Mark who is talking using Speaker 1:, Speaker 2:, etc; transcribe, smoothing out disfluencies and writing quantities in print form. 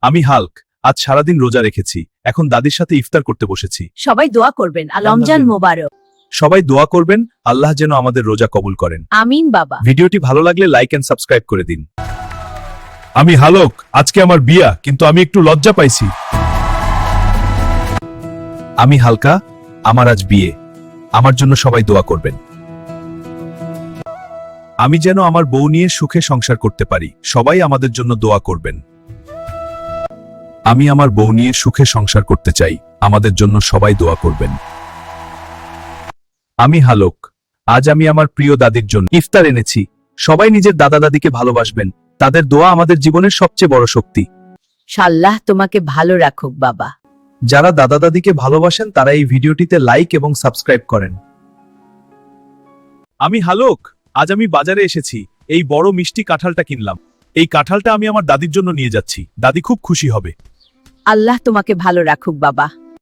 Speaker 1: আমি হাল্ক, আজ সারাদিন রোজা রেখেছি, এখন দাদির সাথে ইফতার করতে বসেছি।
Speaker 2: সবাই দোয়া করবেন, রমজান মোবারক।
Speaker 1: সবাই দোয়া করবেন, আল্লাহ যেন আমাদের রোজা কবুল করেন।
Speaker 2: আমিন বাবা।
Speaker 1: ভিডিওটি ভালো লাগলে লাইক এন্ড সাবস্ক্রাইব করে দিন। আমি হালক, আজকে আমার বিয়া, কিন্তু আমি একটু লজ্জা পাইছি। আমি হালকা, আমার আজ বিয়ে, আমার জন্য সবাই দোয়া করবেন। আমি যেন আমার বউ নিয়ে সুখে সংসার করতে পারি, সবাই আমাদের জন্য দোয়া করবেন। আমি আমার বউ নিয়ে সুখে সংসার করতে চাই, আমাদের জন্য সবাই দোয়া করবেন। আমি হালক, আজ আমি আমার প্রিয় দাদির জন্য ইফতার এনেছি, সবাই নিজের দাদা দাদিকে ভালোবাসবেন, তাদের দোয়া আমাদের জীবনের সবচেয়ে বড় শক্তি।
Speaker 2: আল্লাহ তোমাকে ভালো রাখুক বাবা।
Speaker 1: যারা দাদা দাদিকে ভালোবাসেন তারা এই ভিডিওটিতে লাইক এবং সাবস্ক্রাইব করেন। আমি হালক, আজ আমি বাজারে এসেছি, এই বড় মিষ্টি কাঁঠালটা কিনলাম। এই কাঁঠালটা আমি আমার দাদির জন্য নিয়ে যাচ্ছি, দাদি খুব খুশি হবে।
Speaker 2: আল্লাহ তোমাকে ভালো রাখুক বাবা।